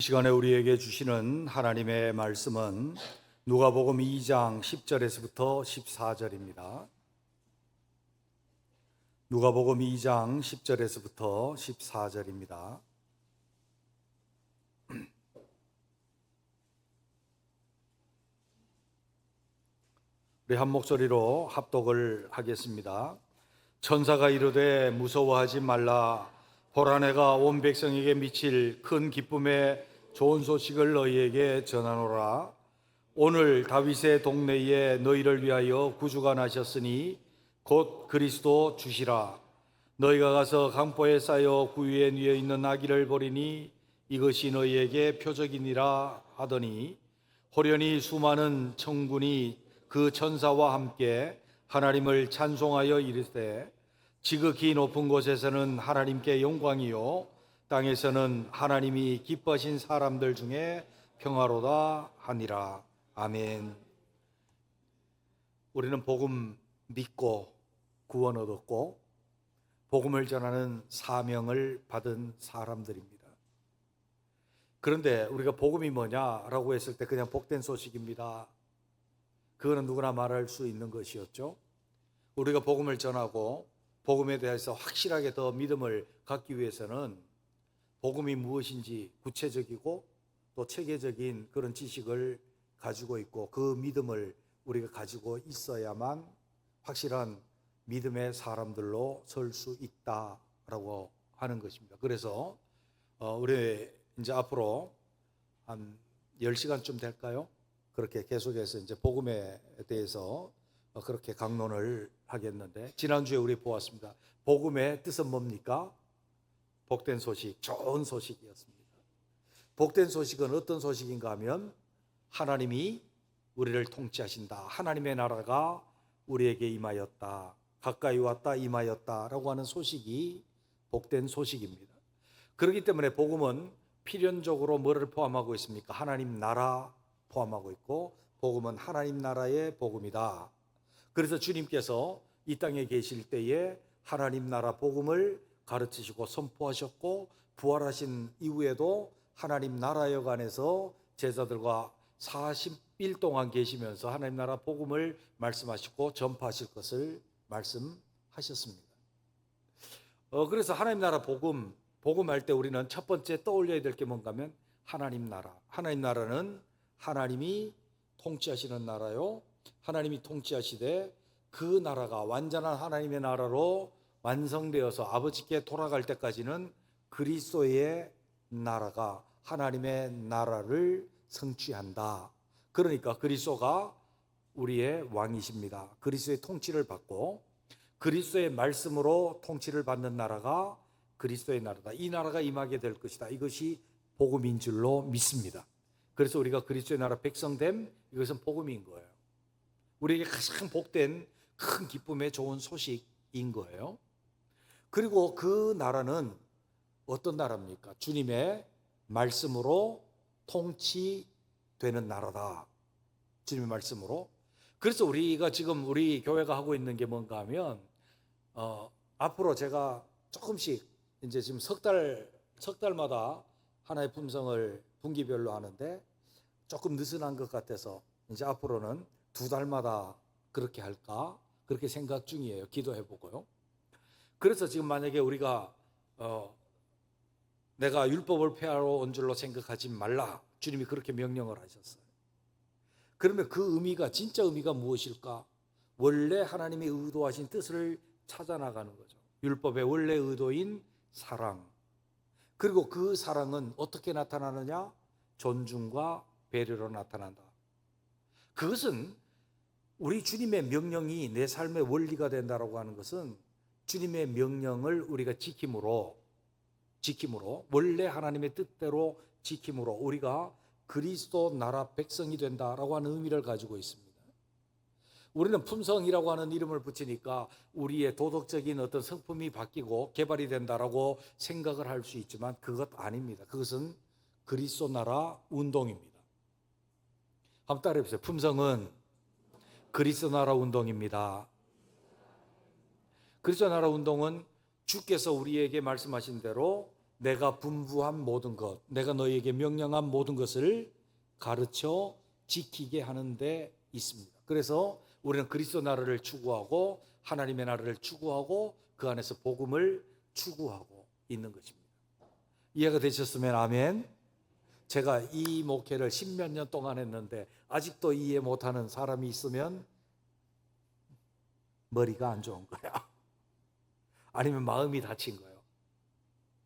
시간에 우리에게 주시는 하나님의 말씀은 누가복음 2장 10절에서부터 14절입니다. 누가복음 2장 10절에서부터 14절입니다. 우리 한 목소리로 합독을 하겠습니다. 천사가 이르되 무서워하지 말라. 보라, 내가 온 백성에게 미칠 큰 기쁨의 좋은 소식을 너희에게 전하노라. 오늘 다윗의 동네에 너희를 위하여 구주가 나셨으니 곧 그리스도 주시라. 너희가 가서 강보에 쌓여 구유에 누워 있는 아기를 보리니 이것이 너희에게 표적이니라 하더니, 호련히 수많은 천군이 그 천사와 함께 하나님을 찬송하여 이르되, 지극히 높은 곳에서는 하나님께 영광이요 땅에서는 하나님이 기뻐하신 사람들 중에 평화로다 하니라. 아멘. 우리는 복음 믿고 구원 얻었고 복음을 전하는 사명을 받은 사람들입니다. 그런데 우리가 복음이 뭐냐라고 했을 때 그냥 복된 소식입니다, 그거는 누구나 말할 수 있는 것이었죠. 우리가 복음을 전하고 복음에 대해서 확실하게 더 믿음을 갖기 위해서는 복음이 무엇인지 구체적이고 또 체계적인 그런 지식을 가지고 있고 그 믿음을 우리가 가지고 있어야만 확실한 믿음의 사람들로 설 수 있다라고 하는 것입니다. 그래서 우리 이제 앞으로 한 10시간쯤 될까요? 그렇게 계속해서 이제 복음에 대해서 그렇게 강론을 하겠는데, 지난주에 우리 보았습니다. 복음의 뜻은 뭡니까? 복된 소식, 좋은 소식이었습니다. 복된 소식은 어떤 소식인가 하면 하나님이 우리를 통치하신다, 하나님의 나라가 우리에게 임하였다, 가까이 왔다, 임하였다라고 하는 소식이 복된 소식입니다. 그렇기 때문에 복음은 필연적으로 뭐를 포함하고 있습니까? 하나님 나라 포함하고 있고, 복음은 하나님 나라의 복음이다. 그래서 주님께서 이 땅에 계실 때에 하나님 나라 복음을 가르치시고 선포하셨고, 부활하신 이후에도 하나님 나라역 안에서 제자들과 40일 동안 계시면서 하나님 나라 복음을 말씀하시고 전파하실 것을 말씀하셨습니다. 그래서 하나님 나라 복음할 때 우리는 첫 번째 떠올려야 될 게 뭔가 하면 하나님 나라. 하나님 나라는 하나님이 통치하시는 나라요, 하나님이 통치하시되 그 나라가 완전한 하나님의 나라로 완성되어서 아버지께 돌아갈 때까지는 그리스도의 나라가 하나님의 나라를 성취한다. 그러니까 그리스도가 우리의 왕이십니다. 그리스도의 통치를 받고 그리스도의 말씀으로 통치를 받는 나라가 그리스도의 나라다. 이 나라가 임하게 될 것이다. 이것이 복음인 줄로 믿습니다. 그래서 우리가 그리스도의 나라 백성됨, 이것은 복음인 거예요. 우리에게 가장 복된 큰 기쁨의 좋은 소식인 거예요. 그리고 그 나라는 어떤 나라입니까? 주님의 말씀으로 통치되는 나라다. 주님의 말씀으로. 그래서 우리가 지금 우리 교회가 하고 있는 게 뭔가 하면 앞으로 제가 조금씩 이제 지금 석 달마다 하나의 품성을 분기별로 하는데 조금 느슨한 것 같아서 이제 앞으로는 2달마다 그렇게 할까, 그렇게 생각 중이에요. 기도해 보고요. 그래서 지금 만약에 우리가 내가 율법을 폐하러 온 줄로 생각하지 말라, 주님이 그렇게 명령을 하셨어요. 그러면 그 의미가, 진짜 의미가 무엇일까? 원래 하나님이 의도하신 뜻을 찾아 나가는 거죠. 율법의 원래 의도인 사랑. 그리고 그 사랑은 어떻게 나타나느냐? 존중과 배려로 나타난다. 그것은 우리 주님의 명령이 내 삶의 원리가 된다라고 하는 것은 주님의 명령을 우리가 지킴으로 원래 하나님의 뜻대로 지킴으로 우리가 그리스도 나라 백성이 된다라고 하는 의미를 가지고 있습니다. 우리는 품성이라고 하는 이름을 붙이니까 우리의 도덕적인 어떤 성품이 바뀌고 개발이 된다라고 생각을 할 수 있지만 그것 아닙니다. 그것은 그리스도 나라 운동입니다. 한번 따라해 보세요. 품성은 그리스도 나라 운동입니다. 그리스도 나라 운동은 주께서 우리에게 말씀하신 대로 내가 분부한 모든 것, 내가 너희에게 명령한 모든 것을 가르쳐 지키게 하는 데 있습니다. 그래서 우리는 그리스도 나라를 추구하고 하나님의 나라를 추구하고 그 안에서 복음을 추구하고 있는 것입니다. 이해가 되셨으면 아멘. 제가 이 목회를 10몇 년 동안 했는데 아직도 이해 못하는 사람이 있으면 머리가 안 좋은 거야. 아니면 마음이 다친 거예요.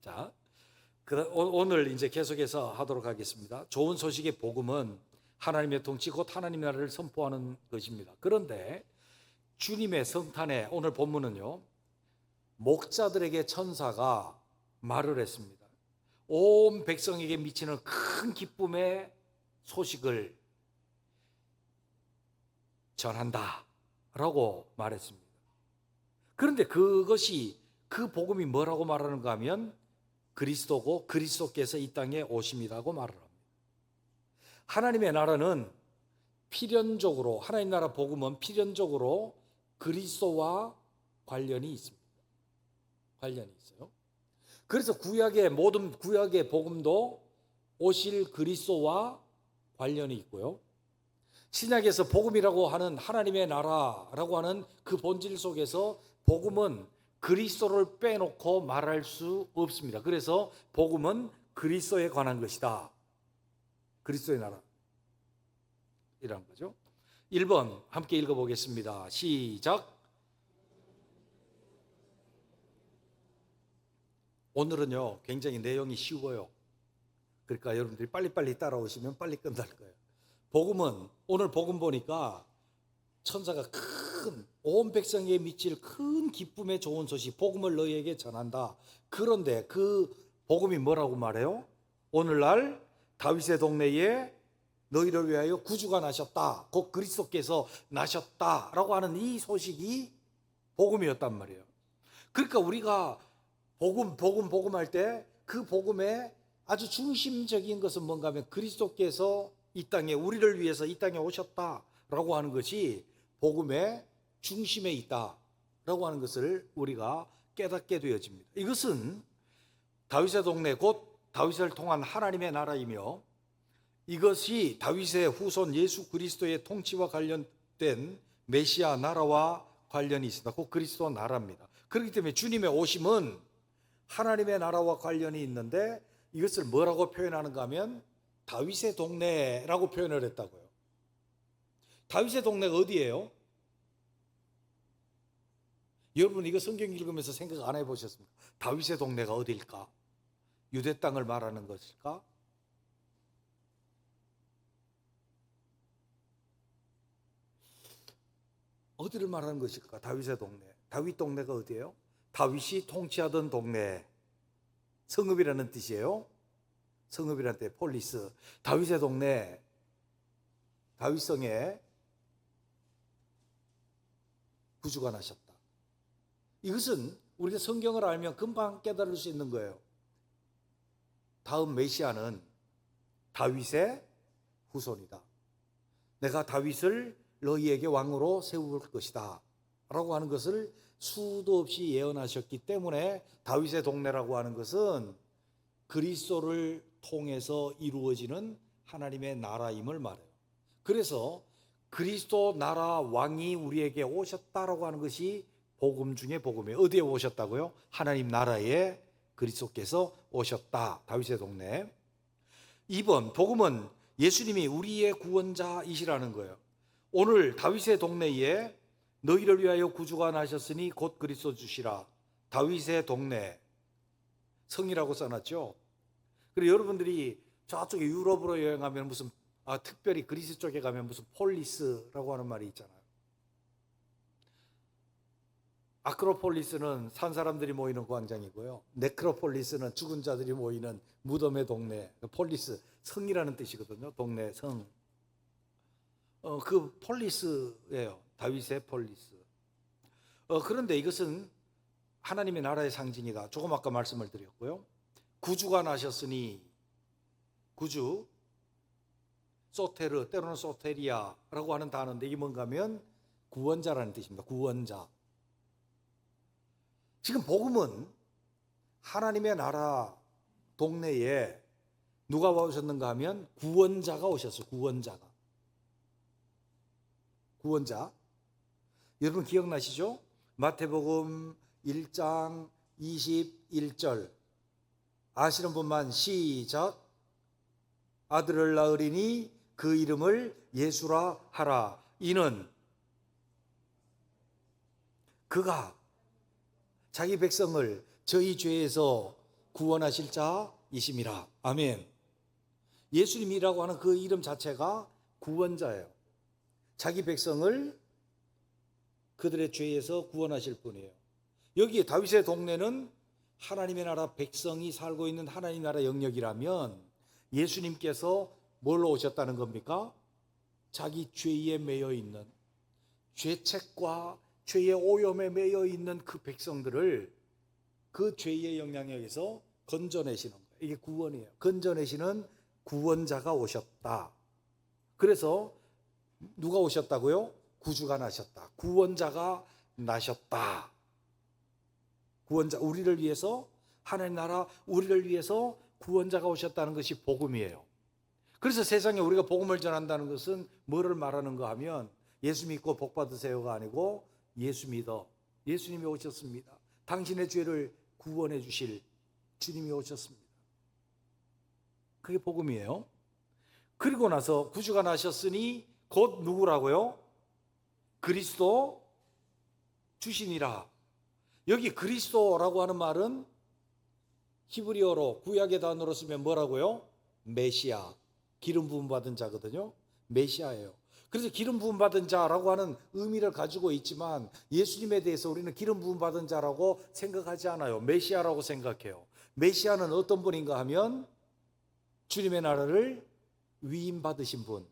자, 오늘 이제 계속해서 하도록 하겠습니다. 좋은 소식의 복음은 하나님의 통치 곧 하나님의 나라를 선포하는 것입니다. 그런데 주님의 성탄에 오늘 본문은요, 목자들에게 천사가 말을 했습니다. 온 백성에게 미치는 큰 기쁨의 소식을 전한다 라고 말했습니다. 그런데 그것이, 그 복음이 뭐라고 말하는가 하면 그리스도고 그리스도께서 이 땅에 오심이라고 말을 합니다. 하나님의 나라는 필연적으로, 하나님 나라 복음은 필연적으로 그리스도와 관련이 있습니다. 관련이 있어요. 그래서 모든 구약의 복음도 오실 그리스도와 관련이 있고요. 신약에서 복음이라고 하는 하나님의 나라라고 하는 그 본질 속에서 복음은 그리스도를 빼놓고 말할 수 없습니다. 그래서 복음은 그리스도에 관한 것이다. 그리스도의 나라 이라는 거죠. 1번 함께 읽어보겠습니다. 시작. 오늘은요 굉장히 내용이 쉬워요. 그러니까 여러분들이 빨리빨리 따라오시면 빨리 끝날 거예요. 복음은, 오늘 복음 보니까 천사가 온 백성에게 미칠 큰 기쁨의 좋은 소식, 복음을 너희에게 전한다. 그런데 그 복음이 뭐라고 말해요? 오늘날 다윗의 동네에 너희를 위하여 구주가 나셨다, 곧 그리스도께서 나셨다라고 하는 이 소식이 복음이었단 말이에요. 그러니까 우리가 복음할 때 그 복음의 아주 중심적인 것은 뭔가 하면 그리스도께서 이 땅에 우리를 위해서 이 땅에 오셨다라고 하는 것이 복음의 중심에 있다라고 하는 것을 우리가 깨닫게 되어집니다. 이것은 다윗의 동네, 곧 다윗을 통한 하나님의 나라이며 이것이 다윗의 후손 예수 그리스도의 통치와 관련된 메시아 나라와 관련이 있습니다. 곧 그리스도 나라입니다. 그렇기 때문에 주님의 오심은 하나님의 나라와 관련이 있는데 이것을 뭐라고 표현하는가 하면 다윗의 동네라고 표현을 했다고요. 다윗의 동네가 어디예요? 여러분 이거 성경 읽으면서 생각 안 해보셨습니까? 다윗의 동네가 어디일까? 유대 땅을 말하는 것일까? 어디를 말하는 것일까? 다윗의 동네. 다윗 동네가 어디예요? 다윗이 통치하던 동네. 성읍이라는 뜻이에요. 성읍이라는 뜻, 폴리스. 다윗의 동네, 다윗성에 구주가 나셨다. 이것은 우리가 성경을 알면 금방 깨달을 수 있는 거예요. 다음 메시아는 다윗의 후손이다. 내가 다윗을 너희에게 왕으로 세울 것이다 라고 하는 것을 수도 없이 예언하셨기 때문에 다윗의 동네라고 하는 것은 그리스도를 통해서 이루어지는 하나님의 나라임을 말해요. 그래서 그리스도 나라 왕이 우리에게 오셨다라고 하는 것이 복음 중에 복음이에요. 어디에 오셨다고요? 하나님 나라에 그리스도께서 오셨다. 다윗의 동네. 2번, 복음은 예수님이 우리의 구원자이시라는 거예요. 오늘 다윗의 동네에 너희를 위하여 구주가 나셨으니 곧 그리스도 주시라. 다윗의 동네, 성이라고 써놨죠. 그리고 여러분들이 저쪽에 유럽으로 여행하면 무슨 특별히 그리스 쪽에 가면 무슨 폴리스라고 하는 말이 있잖아요. 아크로폴리스는 산 사람들이 모이는 광장이고요. 네크로폴리스는 죽은 자들이 모이는 무덤의 동네. 폴리스, 성이라는 뜻이거든요. 동네, 성. 그 폴리스예요. 다윗의 폴리스. 그런데 이것은 하나님의 나라의 상징이다. 조금 아까 말씀을 드렸고요. 구주가 나셨으니, 구주, 소테르, 때로는 소테리아라고 하는 단어인데 이게 뭔가 하면 구원자라는 뜻입니다. 구원자. 지금 복음은 하나님의 나라, 동네에 누가 오셨는가 하면 구원자가 오셨어요. 구원자. 여러분 기억나시죠? 마태복음 1장 21절 아시는 분만 시작. 아들을 낳으리니 그 이름을 예수라 하라. 이는 그가 자기 백성을 저희 죄에서 구원하실 자이심이라. 아멘. 예수님이라고 하는 그 이름 자체가 구원자예요. 자기 백성을 그들의 죄에서 구원하실 분이에요. 여기에 다윗의 동네는 하나님의 나라 백성이 살고 있는 하나님 나라 영역이라면 예수님께서 뭘로 오셨다는 겁니까? 자기 죄에 매여 있는, 죄책과 죄의 오염에 매여 있는 그 백성들을 그 죄의 영향력에서 건져내시는 거예요. 이게 구원이에요. 건져내시는 구원자가 오셨다. 그래서 누가 오셨다고요? 구주가 나셨다. 구원자가 나셨다. 구원자, 우리를 위해서, 하나님 나라 우리를 위해서 구원자가 오셨다는 것이 복음이에요. 그래서 세상에 우리가 복음을 전한다는 것은 뭐를 말하는가 하면 예수 믿고 복 받으세요가 아니고 예수 믿어. 예수님이 오셨습니다. 당신의 죄를 구원해 주실 주님이 오셨습니다. 그게 복음이에요. 그리고 나서 구주가 나셨으니 곧 누구라고요? 그리스도 주시니라. 여기 그리스도라고 하는 말은 히브리어로 구약의 단어로 쓰면 뭐라고요? 메시아, 기름 부음 받은 자거든요. 메시아예요. 그래서 기름 부음 받은 자라고 하는 의미를 가지고 있지만 예수님에 대해서 우리는 기름 부음 받은 자라고 생각하지 않아요. 메시아라고 생각해요. 메시아는 어떤 분인가 하면 주님의 나라를 위임받으신 분.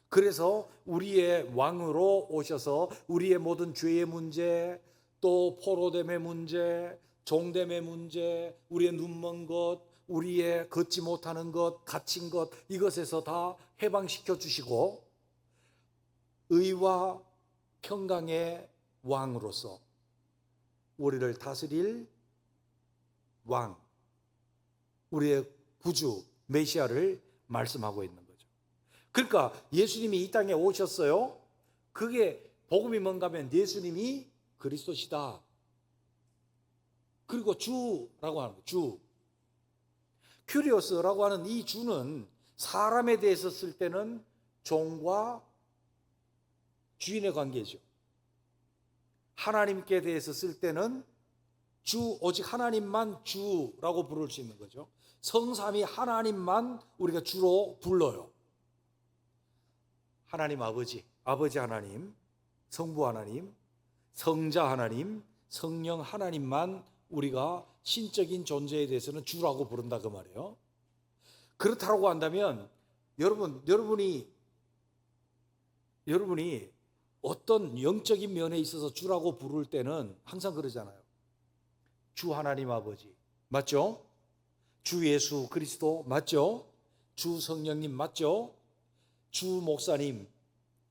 그래서 우리의 왕으로 오셔서 우리의 모든 죄의 문제, 또 포로됨의 문제, 종됨의 문제, 우리의 눈먼 것, 우리의 걷지 못하는 것, 갇힌 것, 이것에서 다 해방시켜 주시고 의와 평강의 왕으로서 우리를 다스릴 왕, 우리의 구주 메시아를 말씀하고 있는 거죠. 그러니까 예수님이 이 땅에 오셨어요. 그게 복음이 뭔가 하면 예수님이 그리스도시다. 그리고 주라고 하는 거예요. 주. 큐리오스라고 하는 이 주는 사람에 대해서 쓸 때는 종과 주인의 관계죠. 하나님께 대해서 쓸 때는 주, 오직 하나님만 주라고 부를 수 있는 거죠. 성삼위 하나님만 우리가 주로 불러요. 하나님 아버지, 아버지 하나님, 성부 하나님, 성자 하나님, 성령 하나님만 우리가 신적인 존재에 대해서는 주라고 부른다 그 말이에요. 그렇다고 한다면 여러분이 어떤 영적인 면에 있어서 주라고 부를 때는 항상 그러잖아요. 주 하나님 아버지 맞죠? 주 예수 그리스도 맞죠? 주 성령님 맞죠? 주 목사님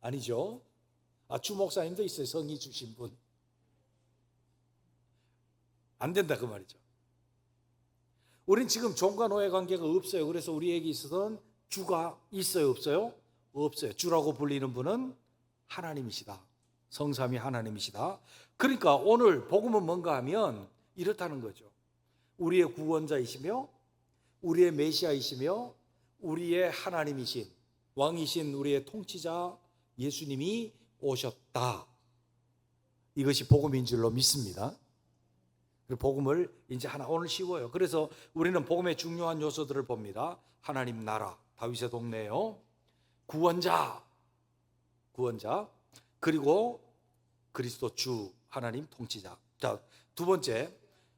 아니죠? 주 목사님도 있어요. 성의 주신 분. 안 된다 그 말이죠. 우린 지금 종과 노예 관계가 없어요. 그래서 우리에게 있어서는 주가 있어요, 없어요? 없어요. 주라고 불리는 분은 하나님이시다. 성삼위 하나님이시다. 그러니까 오늘 복음은 뭔가 하면 이렇다는 거죠. 우리의 구원자이시며 우리의 메시아이시며 우리의 하나님이신 왕이신 우리의 통치자 예수님이 오셨다. 이것이 복음인 줄로 믿습니다. 복음을 이제 하나 오늘 쉬워요. 그래서 우리는 복음의 중요한 요소들을 봅니다. 하나님 나라, 다윗의 동네요. 구원자, 그리고 그리스도 주, 하나님 통치자. 자, 두 번째,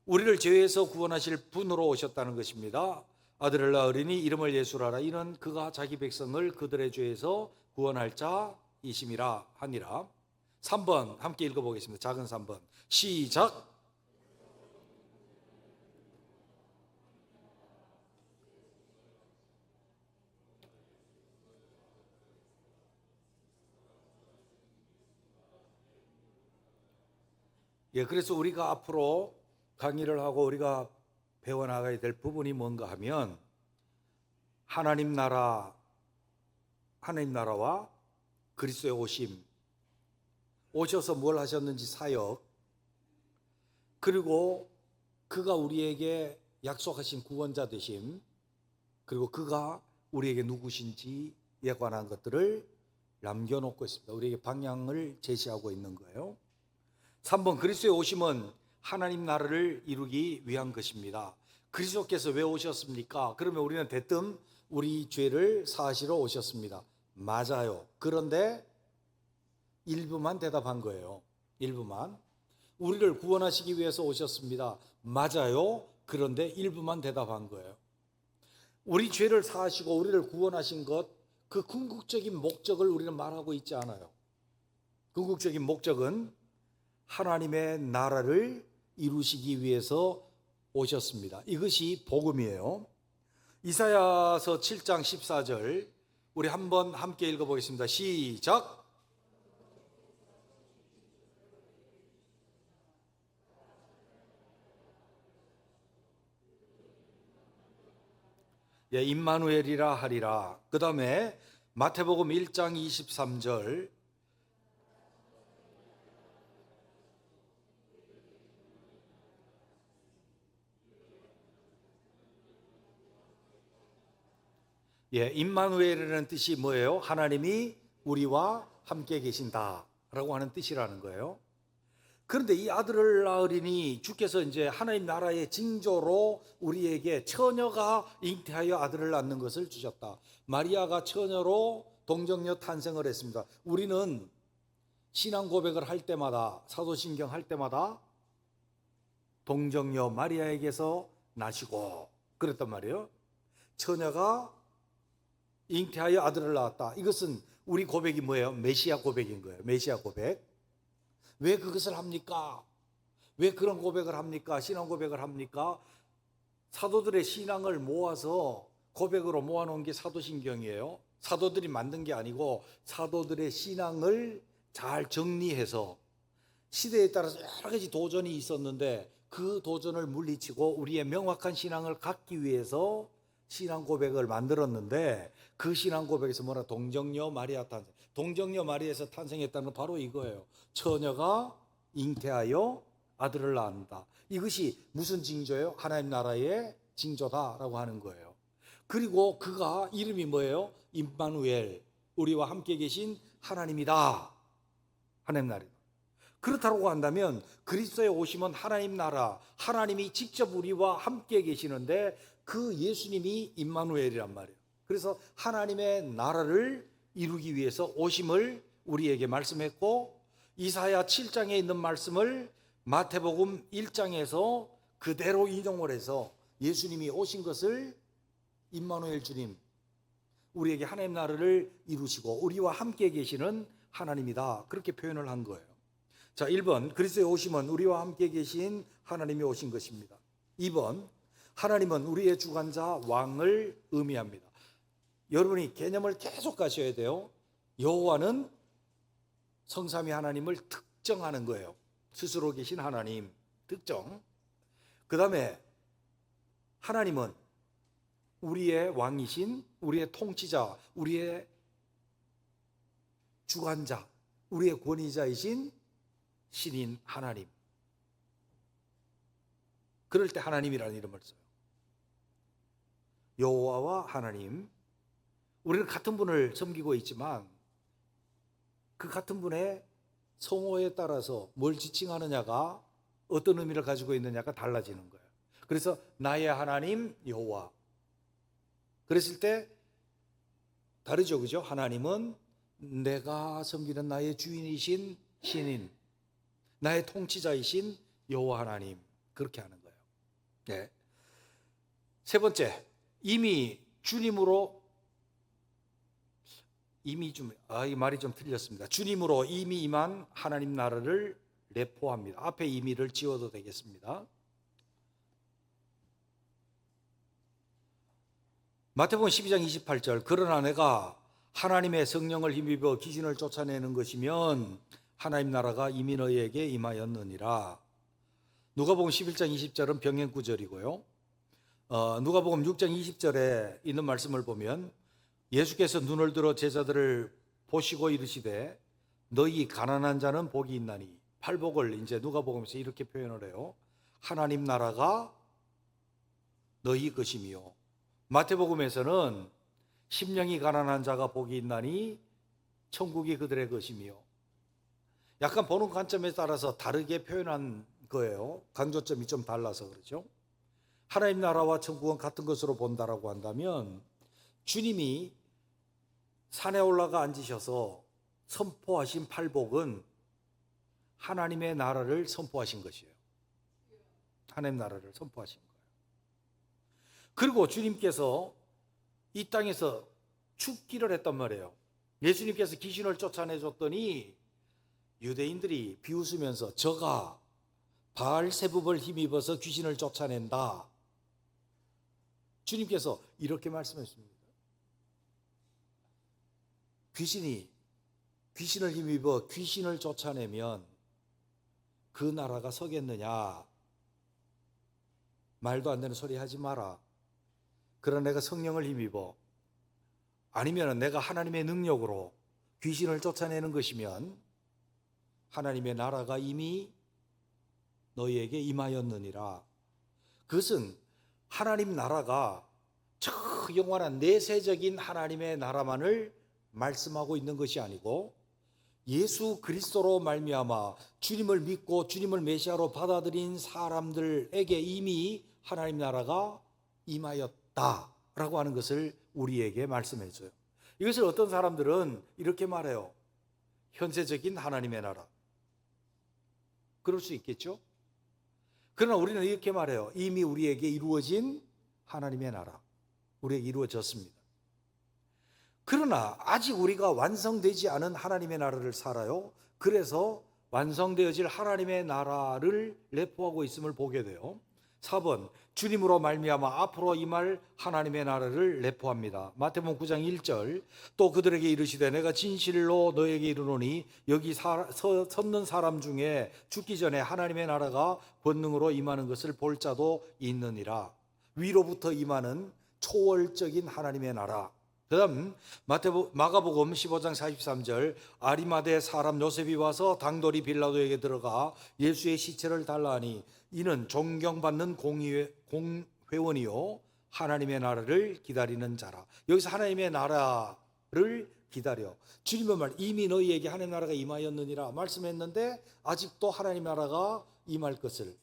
우리를 죄에서 구원하실 분으로 오셨다는 것입니다. 아들을 낳으리니 이름을 예수라 하라. 이는 그가 자기 백성을 그들의 죄에서 구원할 자이심이라 하니라. 3번 함께 읽어보겠습니다. 작은 3번 시작. 예, 그래서 우리가 앞으로 강의를 하고 우리가 배워나가야 될 부분이 뭔가 하면 하나님 나라와 그리스도의 오셔서 뭘 하셨는지 사역, 그리고 그가 우리에게 약속하신 구원자 되심, 그리고 그가 우리에게 누구신지에 관한 것들을 남겨놓고 있습니다. 우리에게 방향을 제시하고 있는 거예요. 3번, 그리스도의 오심은 하나님 나라를 이루기 위한 것입니다. 그리스도께서 왜 오셨습니까? 그러면 우리는 대뜸 우리 죄를 사하시러 오셨습니다. 맞아요. 그런데 일부만 대답한 거예요. 일부만. 우리를 구원하시기 위해서 오셨습니다. 맞아요. 그런데 일부만 대답한 거예요. 우리 죄를 사하시고 우리를 구원하신 것, 그 궁극적인 목적을 우리는 말하고 있지 않아요. 궁극적인 목적은 하나님의 나라를 이루시기 위해서 오셨습니다. 이것이 복음이에요. 이사야서 7장 14절 우리 한번 함께 읽어보겠습니다. 시작. 예, 임마누엘이라 하리라. 그 다음에 마태복음 1장 23절 예, 임마누엘이라는 뜻이 뭐예요? 하나님이 우리와 함께 계신다라고 하는 뜻이라는 거예요. 그런데 이 아들을 낳으리니 주께서 이제 하나님 나라의 징조로 우리에게 처녀가 잉태하여 아들을 낳는 것을 주셨다. 마리아가 처녀로 동정녀 탄생을 했습니다. 우리는 신앙 고백을 할 때마다, 사도신경 할 때마다 동정녀 마리아에게서 나시고 그랬단 말이에요. 처녀가 잉태하여 아들을 낳았다. 이것은 우리 고백이 뭐예요? 메시아 고백인 거예요. 메시아 고백. 왜 그것을 합니까? 왜 그런 고백을 합니까? 신앙 고백을 합니까? 사도들의 신앙을 모아서 고백으로 모아놓은 게 사도신경이에요. 사도들이 만든 게 아니고 사도들의 신앙을 잘 정리해서 시대에 따라서 여러 가지 도전이 있었는데 그 도전을 물리치고 우리의 명확한 신앙을 갖기 위해서 신앙 고백을 만들었는데 그 신앙 고백에서 뭐라 동정녀 마리아 탄생. 동정녀 마리아에서 탄생했다는 건 바로 이거예요. 처녀가 잉태하여 아들을 낳는다. 이것이 무슨 징조예요? 하나님 나라의 징조다라고 하는 거예요. 그리고 그가 이름이 뭐예요? 임마누엘, 우리와 함께 계신 하나님이다. 하나님 나라다. 그렇다고 한다면 그리스도의 오심은 하나님 나라, 하나님이 직접 우리와 함께 계시는데 그 예수님이 임마누엘이란 말이에요. 그래서 하나님의 나라를 이루기 위해서 오심을 우리에게 말씀했고 이사야 7장에 있는 말씀을 마태복음 1장에서 그대로 인용을 해서 예수님이 오신 것을 임마누엘 주님, 우리에게 하나님 나라를 이루시고 우리와 함께 계시는 하나님이다. 그렇게 표현을 한 거예요. 자, 1번 그리스도의 오심은 우리와 함께 계신 하나님이 오신 것입니다. 2번 하나님은 우리의 주관자 왕을 의미합니다. 여러분이 개념을 계속 가셔야 돼요. 여호와는 성삼위 하나님을 특정하는 거예요. 스스로 계신 하나님 특정. 그 다음에 하나님은 우리의 왕이신, 우리의 통치자, 우리의 주관자, 우리의 권위자이신 신인 하나님. 그럴 때 하나님이라는 이름을 써요. 여호와와 하나님. 우리는 같은 분을 섬기고 있지만 그 같은 분의 성호에 따라서 뭘 지칭하느냐가 어떤 의미를 가지고 있느냐가 달라지는 거예요. 그래서 나의 하나님 여호와. 그랬을 때 다르죠, 그죠? 하나님은 내가 섬기는 나의 주인이신 신인, 나의 통치자이신 여호와 하나님, 그렇게 하는 거예요. 네. 세 번째, 이미 주님으로 이 말이 좀 틀렸습니다. 주님으로 이미 임한 하나님 나라를 내포합니다. 앞에 이미를 지워도 되겠습니다. 마태복음 12장 28절 그러나 내가 하나님의 성령을 힘입어 귀신을 쫓아내는 것이면 하나님 나라가 이미 너희에게 임하였느니라. 누가복음 11장 20절은 병행 구절이고요. 누가복음 6장 20절에 있는 말씀을 보면 예수께서 눈을 들어 제자들을 보시고 이르시되 너희 가난한 자는 복이 있나니, 팔복을 이제 누가복음에서 이렇게 표현을 해요. 하나님 나라가 너희 것이며, 마태복음에서는 심령이 가난한 자가 복이 있나니 천국이 그들의 것이며, 약간 보는 관점에 따라서 다르게 표현한 거예요. 강조점이 좀 달라서 그렇죠. 하나님 나라와 천국은 같은 것으로 본다라고 한다면, 주님이 산에 올라가 앉으셔서 선포하신 팔복은 하나님의 나라를 선포하신 것이에요. 하나님 나라를 선포하신 거예요. 그리고 주님께서 이 땅에서 죽기를 했단 말이에요. 예수님께서 귀신을 쫓아내줬더니 유대인들이 비웃으면서 저가 바알세붑을 힘입어서 귀신을 쫓아낸다. 주님께서 이렇게 말씀하셨습니다. 귀신을 힘입어 귀신을 쫓아내면 그 나라가 서겠느냐? 말도 안 되는 소리 하지 마라. 그러나 내가 성령을 힘입어, 아니면 내가 하나님의 능력으로 귀신을 쫓아내는 것이면 하나님의 나라가 이미 너희에게 임하였느니라. 그것은 하나님 나라가 저 영원한 내세적인 하나님의 나라만을 말씀하고 있는 것이 아니고, 예수 그리스도로 말미암아 주님을 믿고 주님을 메시아로 받아들인 사람들에게 이미 하나님 나라가 임하였다라고 하는 것을 우리에게 말씀해 줘요. 이것을 어떤 사람들은 이렇게 말해요. 현세적인 하나님의 나라. 그럴 수 있겠죠? 그러나 우리는 이렇게 말해요. 이미 우리에게 이루어진 하나님의 나라, 우리에게 이루어졌습니다. 그러나 아직 우리가 완성되지 않은 하나님의 나라를 살아요. 그래서 완성되어질 하나님의 나라를 내포하고 있음을 보게 돼요. 4번, 주님으로 말미암아 앞으로 임할 하나님의 나라를 내포합니다. 마태복음 9장 1절, 또 그들에게 이르시되 내가 진실로 너에게 이르노니 여기 섰는 사람 중에 죽기 전에 하나님의 나라가 권능으로 임하는 것을 볼 자도 있느니라. 위로부터 임하는 초월적인 하나님의 나라. 그 다음 마가복음 15장 43절, 아리마대 사람 요셉이 와서 당돌이 빌라도에게 들어가 예수의 시체를 달라하니 이는 존경받는 공회원이요 하나님의 나라를 기다리는 자라. 여기서 하나님의 나라를 기다려. 주님의 말, 이미 너희에게 하나님의 나라가 임하였느니라 말씀했는데 아직도 하나님의 나라가 임할 것을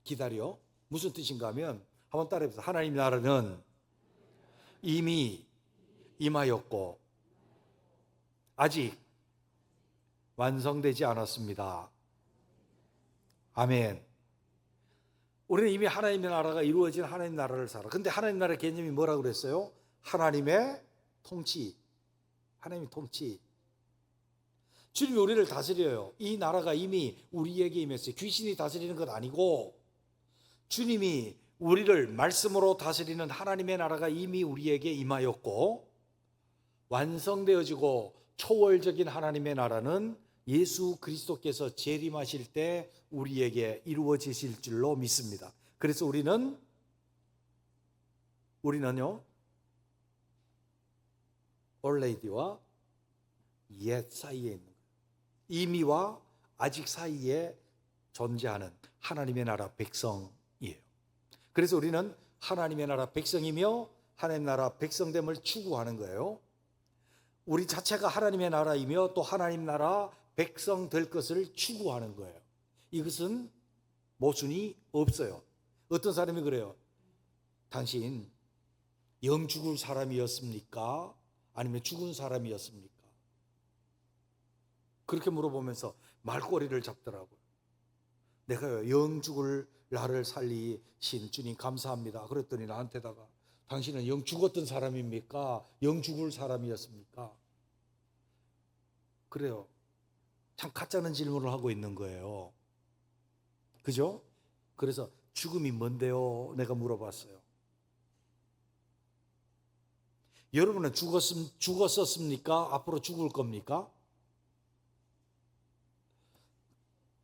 기다려. 무슨 뜻인가 하면, 한번 따라해보세요. 하나님의 나라는 이미 임하였고 아직 완성되지 않았습니다. 아멘. 우리는 이미 하나님의 나라가 이루어진 하나님 나라를 살아. 근데 하나님 나라의 개념이 뭐라고 그랬어요? 하나님의 통치. 하나님의 통치. 주님이 우리를 다스려요. 이 나라가 이미 우리에게 임했어요. 귀신이 다스리는 건 아니고 주님이 우리를 말씀으로 다스리는 하나님의 나라가 이미 우리에게 임하였고, 완성되어지고 초월적인 하나님의 나라는 예수 그리스도께서 재림하실 때 우리에게 이루어지실 줄로 믿습니다. 그래서 우리는요 already와 yet 사이에 있는 거예요. 이미와 아직 사이에 존재하는 하나님의 나라 백성이에요. 그래서 우리는 하나님의 나라 백성이며 하나님의 나라 백성됨을 추구하는 거예요. 우리 자체가 하나님의 나라이며 또 하나님 나라 백성 될 것을 추구하는 거예요. 이것은 모순이 없어요. 어떤 사람이 그래요. 당신 영 죽을 사람이었습니까? 아니면 죽은 사람이었습니까? 그렇게 물어보면서 말꼬리를 잡더라고요. 내가요, 영 죽을 나를 살리신 주님 감사합니다. 그랬더니 나한테다가 당신은 영 죽었던 사람입니까? 영 죽을 사람이었습니까? 그래요. 참 가짜는 질문을 하고 있는 거예요. 그죠? 그래서 죽음이 뭔데요? 내가 물어봤어요. 여러분은 죽었었습니까? 앞으로 죽을 겁니까?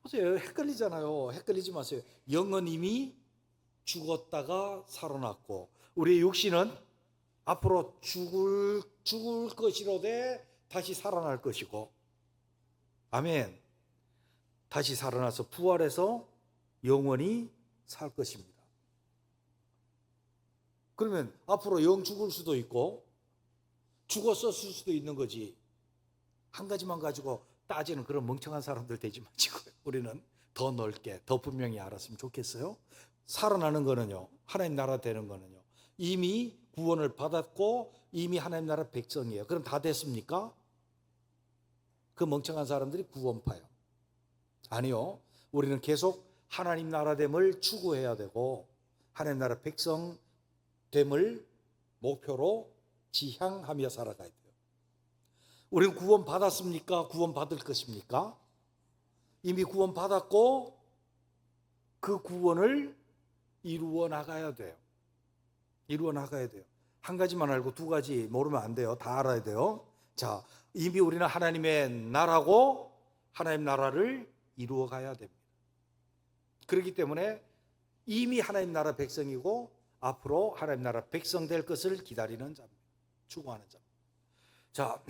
보세요. 헷갈리잖아요. 헷갈리지 마세요. 영은 이미 죽었다가 살아났고, 우리의 육신은 앞으로 죽을 것이로되 다시 살아날 것이고, 아멘. 다시 살아나서 부활해서 영원히 살 것입니다. 그러면 앞으로 영 죽을 수도 있고 죽었었을 수도 있는 거지. 한 가지만 가지고 따지는 그런 멍청한 사람들 되지 마시고요. 우리는 더 넓게, 더 분명히 알았으면 좋겠어요. 살아나는 거는요, 하나님 나라 되는 거는요, 이미 구원을 받았고 이미 하나님 나라 백성이에요. 그럼 다 됐습니까? 그 멍청한 사람들이 구원파요. 아니요. 우리는 계속 하나님 나라 됨을 추구해야 되고 하나님 나라 백성 됨을 목표로 지향하며 살아가야 돼요. 우리는 구원 받았습니까? 구원 받을 것입니까? 이미 구원 받았고 그 구원을 이루어 나가야 돼요. 이루어 나가야 돼요. 한 가지만 알고 두 가지 모르면 안 돼요. 다 알아야 돼요. 자, 이미 우리는 하나님의 나라고 하나님 나라를 이루어 가야 됩니다. 그렇기 때문에 이미 하나님 나라 백성이고 앞으로 하나님 나라 백성 될 것을 기다리는 자입니다. 추구하는 자입니다. 자,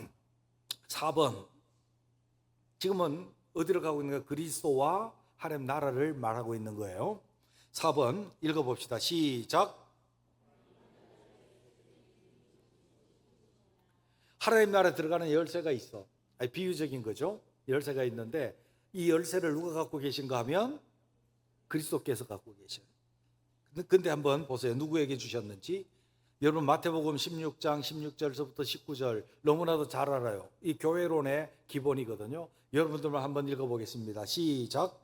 4번. 지금은 어디로 가고 있는 거예요? 그리스도와 하나님 나라를 말하고 있는 거예요. 4번 읽어봅시다. 시작. 하나님 나라에 들어가는 열쇠가 있어. 아니, 비유적인 거죠. 열쇠가 있는데 이 열쇠를 누가 갖고 계신가 하면 그리스도께서 갖고 계셔요. 근데 한번 보세요. 누구에게 주셨는지. 여러분 마태복음 16장 16절서부터 19절 너무나도 잘 알아요. 이 교회론의 기본이거든요. 여러분들만 한번 읽어보겠습니다. 시작.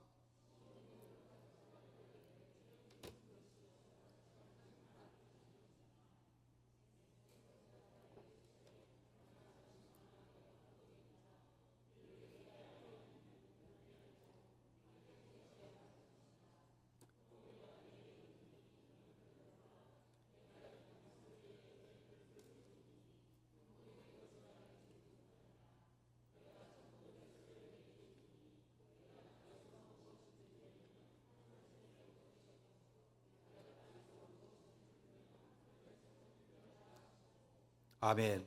아멘.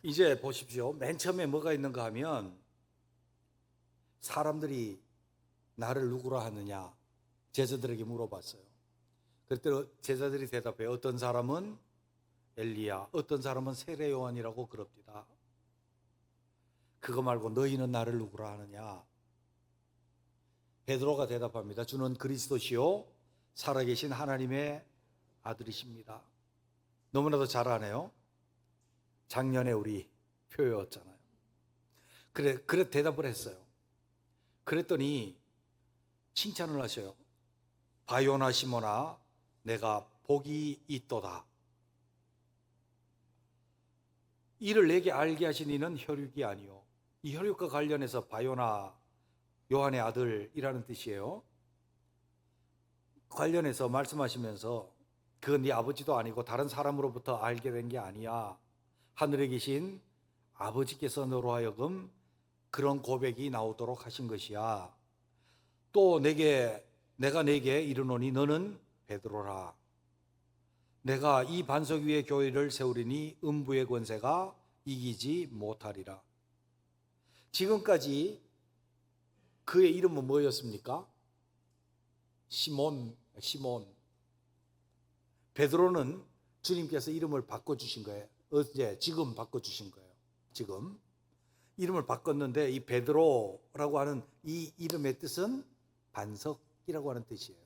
이제 보십시오. 맨 처음에 뭐가 있는가 하면 사람들이 나를 누구라 하느냐 제자들에게 물어봤어요. 그때 제자들이 대답해요. 어떤 사람은 엘리야, 어떤 사람은 세례 요한이라고 그럽니다. 그거 말고 너희는 나를 누구라 하느냐? 베드로가 대답합니다. 주는 그리스도시요 살아계신 하나님의 아들이십니다. 너무나도 잘 아네요. 작년에 우리 표였잖아요. 그래 대답을 했어요. 그랬더니 칭찬을 하셔요. 바요나 시모나 내가 복이 있도다. 이를 내게 알게 하신 이는 혈육이 아니요. 이 혈육과 관련해서 바요나 요한의 아들이라는 뜻이에요. 관련해서 말씀하시면서 그건 네 아버지도 아니고 다른 사람으로부터 알게 된 게 아니야. 하늘에 계신 아버지께서 너로 하여금 그런 고백이 나오도록 하신 것이야. 또 내가 내게 이르노니 너는 베드로라. 내가 이 반석 위에 교회를 세우리니 음부의 권세가 이기지 못하리라. 지금까지 그의 이름은 뭐였습니까? 시몬. 베드로는 주님께서 이름을 바꿔주신 거예요. 지금 바꿔주신 거예요. 지금 이름을 바꿨는데 이 베드로라고 하는 이 이름의 뜻은 반석이라고 하는 뜻이에요.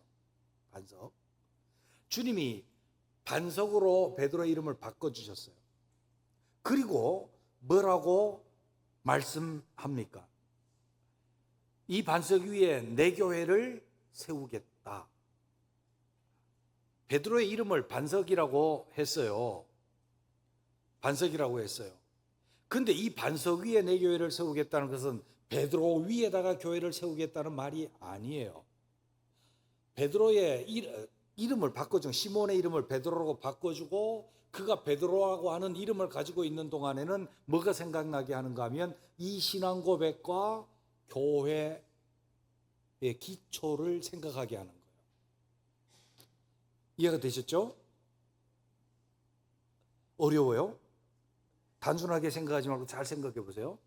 반석. 주님이 반석으로 베드로의 이름을 바꿔주셨어요. 그리고 뭐라고 말씀합니까? 이 반석 위에 내 교회를 세우겠다. 베드로의 이름을 반석이라고 했어요. 반석이라고 했어요. 근데 이 반석 위에 내 교회를 세우겠다는 것은 베드로 위에다가 교회를 세우겠다는 말이 아니에요. 베드로의 이름을 바꿔준 시몬의 이름을 베드로로 바꿔주고 그가 베드로라고 하는 이름을 가지고 있는 동안에는 뭐가 생각나게 하는가 하면 이 신앙 고백과 교회의 기초를 생각하게 하는 거예요. 이해가 되셨죠? 어려워요? 단순하게 생각하지 말고 잘 생각해 보세요.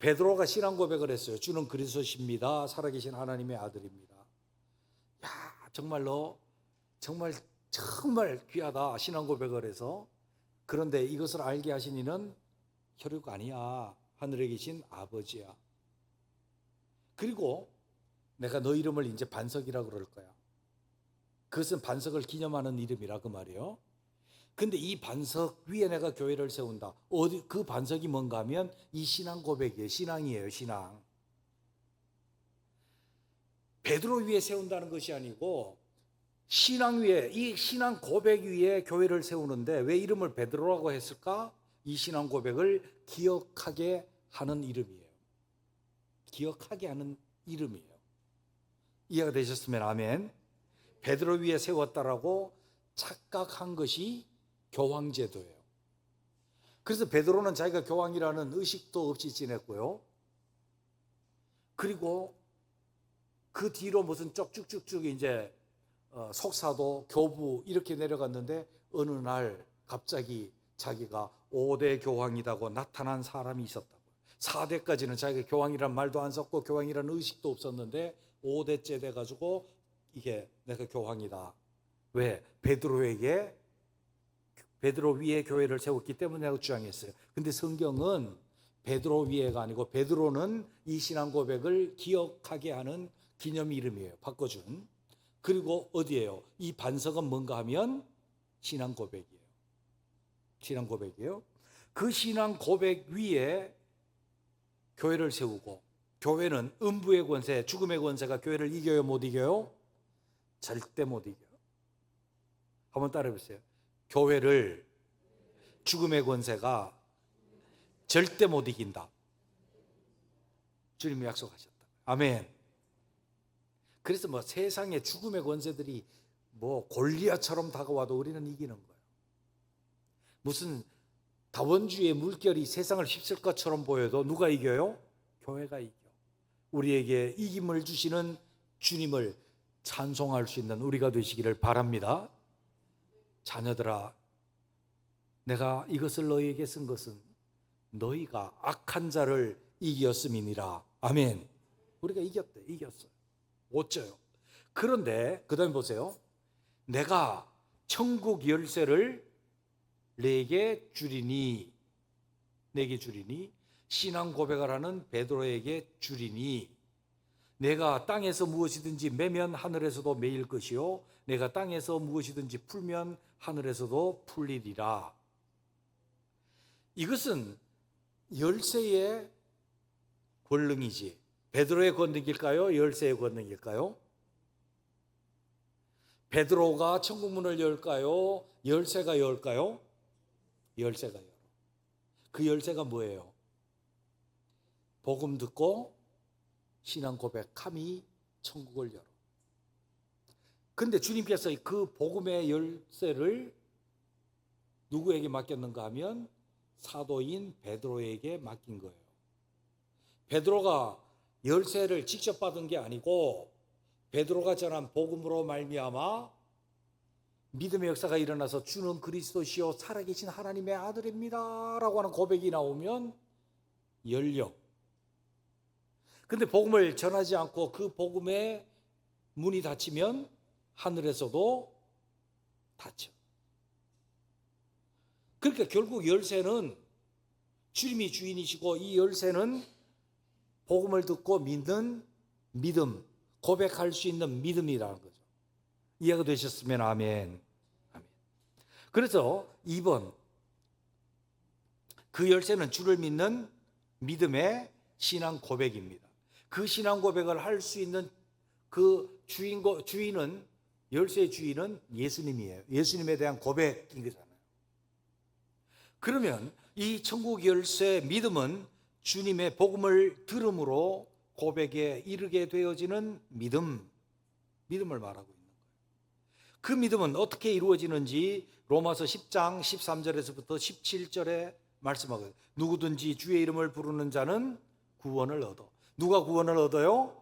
베드로가 신앙 고백을 했어요. 주는 그리스도십니다. 살아계신 하나님의 아들입니다. 야, 정말로 정말 귀하다 신앙 고백을 해서. 그런데 이것을 알게 하신 이는 혈육 아니야. 하늘에 계신 아버지야. 그리고 내가 너 이름을 이제 반석이라 그럴 거야. 그것은 반석을 기념하는 이름이라 그 말이에요. 근데 이 반석 위에 내가 교회를 세운다. 어디 그 반석이 뭔가 하면 이 신앙 고백이에요. 신앙이에요. 신앙. 베드로 위에 세운다는 것이 아니고 신앙 위에, 이 신앙 고백 위에 교회를 세우는데 왜 이름을 베드로라고 했을까? 이 신앙 고백을 기억하게 하는 이름이에요. 기억하게 하는 이름이에요. 이해가 되셨으면 아멘. 베드로 위에 세웠다라고 착각한 것이 교황제도예요. 그래서 베드로는 자기가 교황이라는 의식도 없이 지냈고요. 그리고 그 뒤로 무슨 쭉쭉쭉쭉 이제 속사도, 교부 이렇게 내려갔는데 어느 날 갑자기 자기가 5대 교황이라고 나타난 사람이 있었다고. 4대까지는 자기가 교황이란 말도 안 썼고 교황이라는 의식도 없었는데 5대째 돼가지고 이게 내가 교황이다. 왜? 베드로 위에 교회를 세웠기 때문에 내가 주장했어요. 근데 성경은 베드로 위에가 아니고 베드로는 이 신앙 고백을 기억하게 하는 기념 이름이에요. 바꿔준. 그리고 어디예요? 이 반석은 뭔가 하면 신앙 고백이에요. 신앙 고백이에요. 그 신앙 고백 위에 교회를 세우고, 교회는 음부의 권세, 죽음의 권세가 교회를 이겨요, 못 이겨요? 절대 못 이겨요. 한번 따라해 보세요. 교회를 죽음의 권세가 절대 못 이긴다. 주님이 약속하셨다. 아멘. 그래서 뭐 세상의 죽음의 권세들이 뭐 골리앗처럼 다가와도 우리는 이기는 거예요. 무슨 다원주의 물결이 세상을 휩쓸 것처럼 보여도 누가 이겨요? 교회가 이겨. 우리에게 이김을 주시는 주님을 찬송할 수 있는 우리가 되시기를 바랍니다. 자녀들아, 내가 이것을 너희에게 쓴 것은 너희가 악한 자를 이겼음이니라. 아멘. 우리가 이겼어요. 못 져요. 그런데 그 다음에 보세요. 내가 천국 열쇠를 내게 주리니, 신앙 고백을 하는 베드로에게 주리니, 내가 땅에서 무엇이든지 매면 하늘에서도 매일 것이요 내가 땅에서 무엇이든지 풀면 하늘에서도 풀리리라. 이것은 열쇠의 권능이지. 베드로의 권능일까요? 열쇠의 권능일까요? 베드로가 천국문을 열까요? 열쇠가 열까요? 열쇠가 열어. 그 열쇠가 뭐예요? 복음 듣고 신앙 고백함이 천국을 열어. 근데 주님께서 그 복음의 열쇠를 누구에게 맡겼는가 하면 사도인 베드로에게 맡긴 거예요. 베드로가 열쇠를 직접 받은 게 아니고 베드로가 전한 복음으로 말미암아 믿음의 역사가 일어나서 주는 그리스도시요 살아계신 하나님의 아들입니다 라고 하는 고백이 나오면 열려. 근데 복음을 전하지 않고 그 복음의 문이 닫히면 하늘에서도 닫혀. 그러니까 결국 열쇠는 주님이 주인이시고 이 열쇠는 복음을 듣고 믿는 믿음, 고백할 수 있는 믿음이라는 거죠. 이해가 되셨으면 아멘. 아멘. 그래서 2번, 그 열쇠는 주를 믿는 믿음의 신앙 고백입니다. 그 신앙 고백을 할 수 있는 그 주인은, 열쇠의 주인은 예수님이에요. 예수님에 대한 고백인 거잖아요. 그러면 이 천국 열쇠 믿음은 주님의 복음을 들음으로 고백에 이르게 되어지는 믿음을 말하고 있는 거예요. 그 믿음은 어떻게 이루어지는지 로마서 10장 13절에서부터 17절에 말씀하고요. 누구든지 주의 이름을 부르는 자는 구원을 얻어. 누가 구원을 얻어요?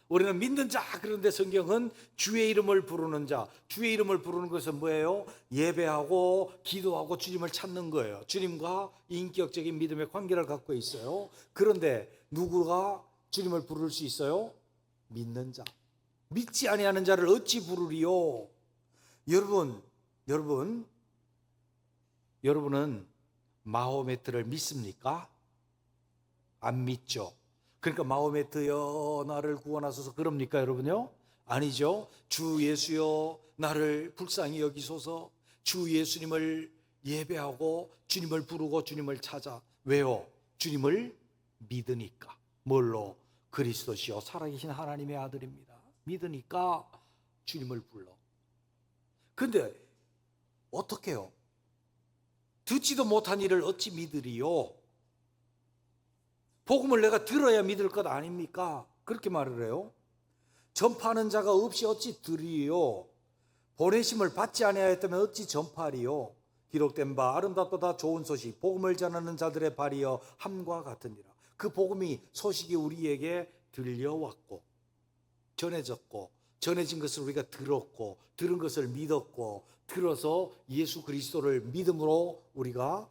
우리는 믿는 자, 그런데 성경은 주의 이름을 부르는 자, 주의 이름을 부르는 것은 뭐예요? 예배하고 기도하고 주님을 찾는 거예요. 주님과 인격적인 믿음의 관계를 갖고 있어요. 그런데 누구가 주님을 부를 수 있어요? 믿는 자. 믿지 아니하는 자를 어찌 부르리요? 여러분은 마호메트를 믿습니까? 안 믿죠. 그러니까 마호메트여 나를 구원하소서 그럽니까 여러분요? 아니죠. 주 예수여 나를 불쌍히 여기소서. 주 예수님을 예배하고 주님을 부르고 주님을 찾아. 왜요? 주님을 믿으니까. 뭘로? 그리스도시요 살아계신 하나님의 아들입니다. 믿으니까 주님을 불러. 근데 어떻게 해요? 듣지도 못한 이를 어찌 믿으리요? 복음을 내가 들어야 믿을 것 아닙니까? 그렇게 말을 해요. 전파하는 자가 없이 어찌 들으리요? 보내심을 받지 아니하였다면 어찌 전파하리요? 기록된 바 아름답도다 좋은 소식 복음을 전하는 자들의 발이여 함과 같으니라. 그 복음이 소식이 우리에게 들려왔고 전해졌고 전해진 것을 우리가 들었고 들은 것을 믿었고 들어서 예수 그리스도를 믿음으로 우리가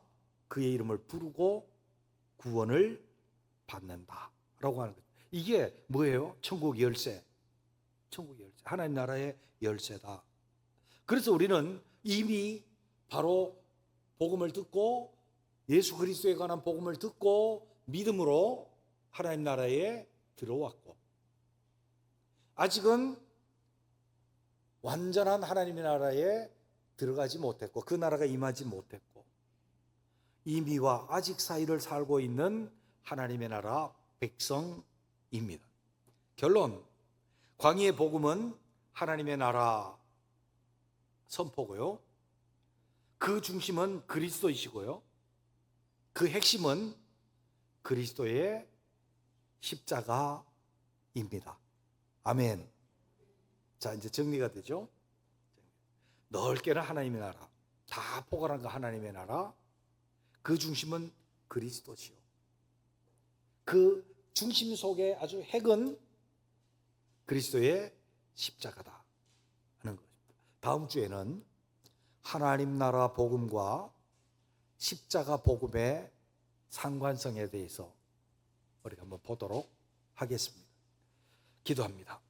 그의 이름을 부르고 구원을 받는다라고 하는 거죠. 이게 뭐예요? 천국 열쇠. 천국 열쇠. 하나님 나라의 열쇠다. 그래서 우리는 이미 바로 복음을 듣고 예수 그리스도에 관한 복음을 듣고 믿음으로 하나님 나라에 들어왔고 아직은 완전한 하나님의 나라에 들어가지 못했고 그 나라가 임하지 못했고 이미와 아직 사이를 살고 있는 하나님의 나라 백성입니다. 결론, 광야의 복음은 하나님의 나라 선포고요. 그 중심은 그리스도이시고요. 그 핵심은 그리스도의 십자가입니다. 아멘. 자, 이제 정리가 되죠. 넓게는 하나님의 나라, 다 포괄한 거 하나님의 나라, 그 중심은 그리스도시요. 그 중심 속에 아주 핵은 그리스도의 십자가다 하는 것입니다. 다음 주에는 하나님 나라 복음과 십자가 복음의 상관성에 대해서 우리가 한번 보도록 하겠습니다. 기도합니다.